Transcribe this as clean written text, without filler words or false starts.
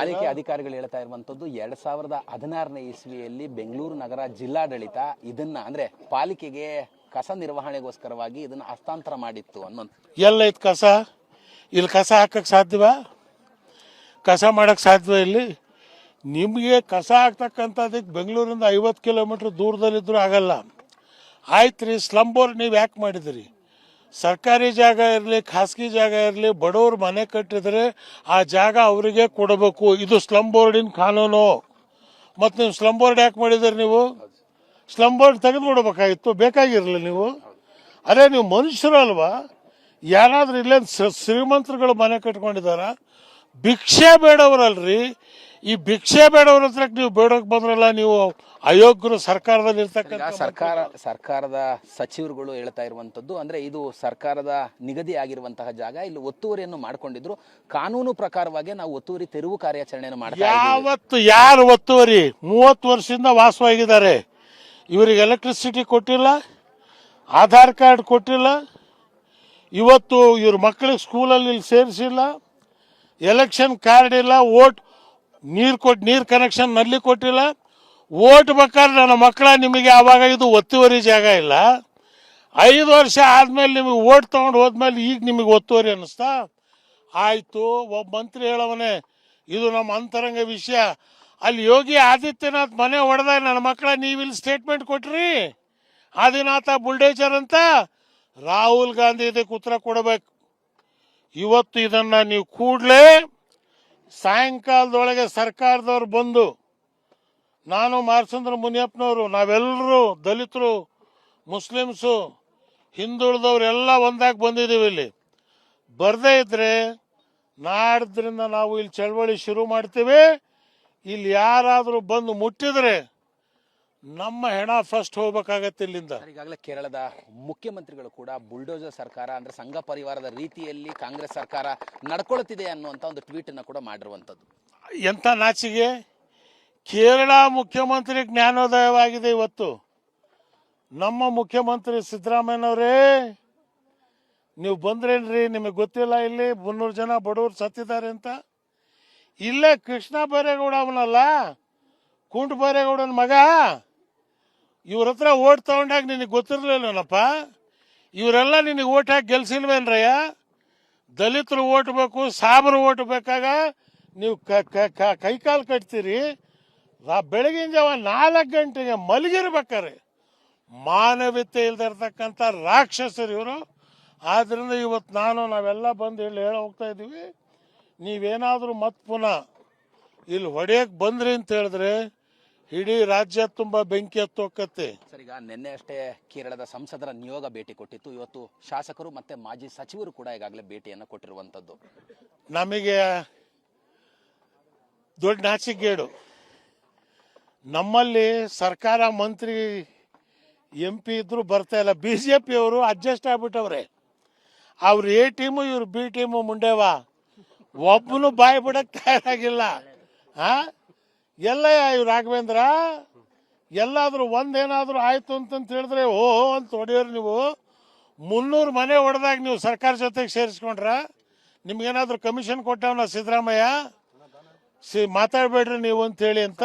ಪಾಲಿಕೆ ಅಧಿಕಾರಿಗಳು ಹೇಳ್ತಾ ಇರುವಂತದ್ದು 2016ನೇ ಇಸ್ವಿಯಲ್ಲಿ ಬೆಂಗಳೂರು ನಗರ ಜಿಲ್ಲಾಡಳಿತ ಇದನ್ನ ಅಂದ್ರೆ ಪಾಲಿಕೆಗೆ ಕಸ ನಿರ್ವಹಣೆಗೋಸ್ಕರವಾಗಿ ಇದನ್ನ ಹಸ್ತಾಂತರ ಮಾಡಿತ್ತು ಅನ್ನೋದು. ಎಲ್ಲ ಇತ್ತು ಕಸ, ಇಲ್ಲಿ ಕಸ ಹಾಕಕ್ಕೆ ಸಾಧ್ಯವಾ? ಕಸ ಮಾಡಕ್ಕೆ ಸಾಧ್ಯ? ಇಲ್ಲಿ ನಿಮಗೆ ಕಸ ಹಾಕ್ತಕ್ಕಂಥದ್ದಕ್ಕೆ ಬೆಂಗಳೂರಿಂದ 50 ಕಿಲೋಮೀಟ್ರ್ ದೂರದಲ್ಲಿದ್ದರೂ ಆಗಲ್ಲ. ಆಯ್ತು ರೀ, ಸ್ಲಮ್ ಬೋರ್ಡ್ ನೀವು ಯಾಕೆ ಮಾಡಿದಿರಿ? ಸರ್ಕಾರಿ ಜಾಗ ಇರಲಿ, ಖಾಸಗಿ ಜಾಗ ಇರಲಿ, ಬಡವರು ಮನೆ ಕಟ್ಟಿದ್ರೆ ಆ ಜಾಗ ಅವರಿಗೆ ಕೊಡಬೇಕು. ಇದು ಸ್ಲಮ್ ಬೋರ್ಡಿನ ಕಾನೂನು. ಮತ್ತು ನೀವು ಸ್ಲಮ್ ಬೋರ್ಡ್ ಯಾಕೆ ಮಾಡಿದಿರಿ? ನೀವು ಸ್ಲಮ್ ಬೋರ್ಡ್ ತೆಗೆದು ಬಿಡ್ಬೇಕಾಗಿತ್ತು, ಬೇಕಾಗಿರಲಿಲ್ಲ ನೀವು. ಅದೇ ನೀವು ಮನುಷ್ಯರು ಅಲ್ವಾ? ಯಾರಾದ್ರೂ ಇಲ್ಲೇ ಶ್ರೀಮಂತರುಗಳು ಮನೆ ಕಟ್ಕೊಂಡಿದಾರ? ಭಿಕ್ಷೆ ಬೇಡವರಲ್ರಿ. ಈ ಭಿಕ್ಷೆ ಬೇಡವ್ರ ಹತ್ರ ನೀವು ಬೇಡಕ್ಕೆ ಬಂದ್ರಲ್ಲ, ನೀವು ಅಯೋಗ್ಯರು. ಸರ್ಕಾರದಲ್ಲಿ ಇರ್ತಕ್ಕಂಥ ಸರ್ಕಾರದ ಸಚಿವರುಗಳು ಹೇಳ್ತಾ ಇರುವಂತದ್ದು ಅಂದ್ರೆ ಇದು ಸರ್ಕಾರದ ನಿಗದಿ ಆಗಿರುವಂತಹ ಜಾಗ, ಇಲ್ಲಿ ಒತ್ತುವರಿಯನ್ನು ಮಾಡ್ಕೊಂಡಿದ್ರು. ಕಾನೂನು ಪ್ರಕಾರವಾಗಿ ನಾವು ಒತ್ತುವರಿ ತೆರವು ಕಾರ್ಯಾಚರಣೆಯನ್ನು ಮಾಡ್ತಾ ಯಾವತ್ತು ಯಾರು ಒತ್ತುವರಿ 30 ವರ್ಷದಿಂದ ವಾಸವಾಗಿದ್ದಾರೆ. ಇವರಿಗೆ ಎಲೆಕ್ಟ್ರಿಸಿಟಿ ಕೊಟ್ಟಿಲ್ಲ, ಆಧಾರ್ ಕಾರ್ಡ್ ಕೊಟ್ಟಿಲ್ಲ, ಇವತ್ತು ಇವ್ರ ಮಕ್ಕಳಿಗೆ ಸ್ಕೂಲಲ್ಲಿ ಸೇರಿಸಿಲ್ಲ, ಎಲೆಕ್ಷನ್ ಕಾರ್ಡ್ ಇಲ್ಲ, ನೀರು ಕನೆಕ್ಷನ್ ನಲ್ಲಿ ಕೊಟ್ಟಿಲ್ಲ. ಓಟ್ ಬೇಕಾದ್ರೆ ನನ್ನ ಮಕ್ಕಳ ನಿಮಗೆ ಆವಾಗ ಇದು ಒತ್ತುವರಿ ಜಾಗ ಇಲ್ಲ. 5 ವರ್ಷ ಆದ್ಮೇಲೆ ನಿಮಗೆ ಓಟ್ ತಗೊಂಡು ಹೋದ್ಮೇಲೆ ಈಗ ನಿಮಗೆ ಒತ್ತುವರಿ ಅನ್ನಿಸ್ತಾ? ಆಯ್ತು, ಒಬ್ಬ ಮಂತ್ರಿ ಹೇಳವನೇ ಇದು ನಮ್ಮ ಅಂತರಂಗ ವಿಷಯ. ಅಲ್ಲಿ ಯೋಗಿ ಆದಿತ್ಯನಾಥ್ ಮನೆ ಹೊಡೆದಾಗ ನನ್ನ ಮಕ್ಕಳ ನೀವಿಲ್ಲಿ ಸ್ಟೇಟ್ಮೆಂಟ್ ಕೊಟ್ರಿ ಆದಿನಾಥ ಬುಲ್ಡೇಜರ್ ಅಂತ. ರಾಹುಲ್ ಗಾಂಧಿ ಇದಕ್ಕೆ ಉತ್ತರ ಕೊಡಬೇಕು. ಇವತ್ತು ಇದನ್ನ ನೀವು ಕೂಡಲೇ ಸಾಯಂಕಾಲದೊಳಗೆ ಸರ್ಕಾರದವ್ರು ಬಂದು, ನಾನು ಮಾರ್ಚಂದ್ರ ಮುನಿಯಪ್ಪನವರು, ನಾವೆಲ್ಲರೂ ದಲಿತರು, ಮುಸ್ಲಿಮ್ಸು, ಹಿಂದುಳಿದವ್ರು ಎಲ್ಲ ಒಂದಾಗಿ ಬಂದಿದ್ದೀವಿ. ಇಲ್ಲಿ ಬರದೇ ಇದ್ರೆ ನಾಡ್ದ್ರಿಂದ ನಾವು ಇಲ್ಲಿ ಚಳವಳಿ ಶುರು ಮಾಡ್ತೀವಿ. ಇಲ್ಲಿ ಯಾರಾದರೂ ಬಂದು ಮುಟ್ಟಿದ್ರೆ ನಮ್ಮ ಹೆಣ ಫಸ್ಟ್ ಹೋಗ್ಬೇಕಾಗತ್ತೆ ಇಲ್ಲಿಂದ. ಈಗಾಗಲೇ ಕೇರಳದ ಮುಖ್ಯಮಂತ್ರಿಗಳು ಕೂಡ ಬುಲ್ಡೋಜರ್ ಸರ್ಕಾರ ಅಂದ್ರೆ ಸಂಘ ಪರಿವಾರದ ರೀತಿಯಲ್ಲಿ ಕಾಂಗ್ರೆಸ್ ಸರ್ಕಾರ ನಡ್ಕೊಳ್ತಿದೆ ಅನ್ನುವಂತ ಒಂದು ಟ್ವೀಟ್ ಅನ್ನ ಕೂಡ ಮಾಡಿರುವಂತದ್ದು. ಎಂತ ನಾಚಿಗೆ! ಕೇರಳ ಮುಖ್ಯಮಂತ್ರಿ ಜ್ಞಾನೋದಯವಾಗಿದೆ ಇವತ್ತು. ನಮ್ಮ ಮುಖ್ಯಮಂತ್ರಿ ಸಿದ್ದರಾಮಯ್ಯನವರೇ, ನೀವು ಬಂದ್ರೇನ್ರಿ? ನಿಮಗೆ ಗೊತ್ತಿಲ್ಲ ಇಲ್ಲಿ 300 ಜನ ಬಡವರು ಸತ್ತಿದ್ದಾರೆ ಅಂತ? ಇಲ್ಲೇ ಕೃಷ್ಣ ಬೈರೇಗೌಡ ಅವನಲ್ಲ, ಕುಂಟ ಬೈರೇಗೌಡನ ಮಗ, ಇವ್ರ ಹತ್ರ ಓಟ್ ತಗೊಂಡಾಗ ನಿನಗೆ ಗೊತ್ತಿರ್ಲಿಲ್ಲನಪ್ಪ? ಇವರೆಲ್ಲ ನಿನಗೆ ಓಟ್ ಹಾಕಿ ಗೆಲ್ಸಿಲ್ವೇನ್ರಯ್ಯ? ದಲಿತರು ಓಟ್ ಬೇಕು, ಸಾಬರು ಓಟ್ ಬೇಕಾಗ ನೀವು ಕೈಕಾಲು ಕಟ್ತೀರಿ. ಬೆಳಗಿನ ಜಾವ 4 ಗಂಟೆಗೆ ಮಲಗಿರ್ಬೇಕಾರೆ ಮಾನವೀಯತೆ ಇಲ್ದೇ ಇರ್ತಕ್ಕಂಥ ರಾಕ್ಷಸರು ಇವರು. ಆದ್ರಿಂದ ಇವತ್ತು ನಾವೆಲ್ಲ ಬಂದು ಹೇಳ ಹೋಗ್ತಾ ಇದ್ದೀವಿ, ನೀವೇನಾದರೂ ಮತ್ತೆ ಪುನಃ ಇಲ್ಲಿ ಹೊಡೆಯಕ್ಕೆ ಬಂದ್ರಿ ಅಂತ ಹೇಳಿದ್ರೆ ಇಡೀ ರಾಜ್ಯ ತುಂಬಾ ಬೆಂಕಿ ಹತ್ತೋಕತ್ತೆ. ಸರ್, ಈಗ ನಿನ್ನೆ ಅಷ್ಟೇ ಕೇರಳದ ಸಂಸದರ ನಿಯೋಗ ಭೇಟಿ ಕೊಟ್ಟಿತ್ತು. ಇವತ್ತು ಶಾಸಕರು ಮತ್ತೆ ಮಾಜಿ ಸಚಿವರು ಕೂಡ ಈಗಾಗಲೇ ಭೇಟಿಯನ್ನು ಕೊಟ್ಟಿರುವಂತದ್ದು. ನಮಗೆ ದೊಡ್ಡ ನಾಚಿಕೆಗೇಡು. ನಮ್ಮಲ್ಲಿ ಸರ್ಕಾರ ಮಂತ್ರಿ MP ಇದ್ರು ಬರ್ತಾ ಇಲ್ಲ. BJP ಅವರು ಅಡ್ಜಸ್ಟ್ ಆಗ್ಬಿಟ್ಟವ್ರೆ. ಅವ್ರು A ಟೀಮು, ಇವ್ರು B ಟೀಮು. ಮುಂಡೆವಾ ಒಬ್ಬನು ಬಾಯಿ ಬಿಡಕ್ ತಯಾರಾಗಿಲ್ಲ. ಎಲ್ಲ ಇವ್ರು ರಾಘವೇಂದ್ರ ಎಲ್ಲಾದ್ರೂ ಒಂದೇನಾದ್ರೂ ಆಯ್ತು ಅಂತ ಹೇಳಿದ್ರೆ ಓಹೋ ಅಂತ ಹೊಡೆಯೋರು ನೀವು. 300 ಮನೆ ಹೊಡೆದಾಗ ನೀವು ಸರ್ಕಾರ ಜೊತೆಗೆ ಸೇರಿಸ್ಕೊಂಡ್ರ? ನಿಮ್ಗೇನಾದ್ರೂ ಕಮಿಷನ್ ಕೊಟ್ಟವನ ಸಿದ್ದರಾಮಯ್ಯ? ಮಾತಾಡ್ಬೇಡ್ರಿ ನೀವು ಅಂತ ಹೇಳಿ ಅಂತ.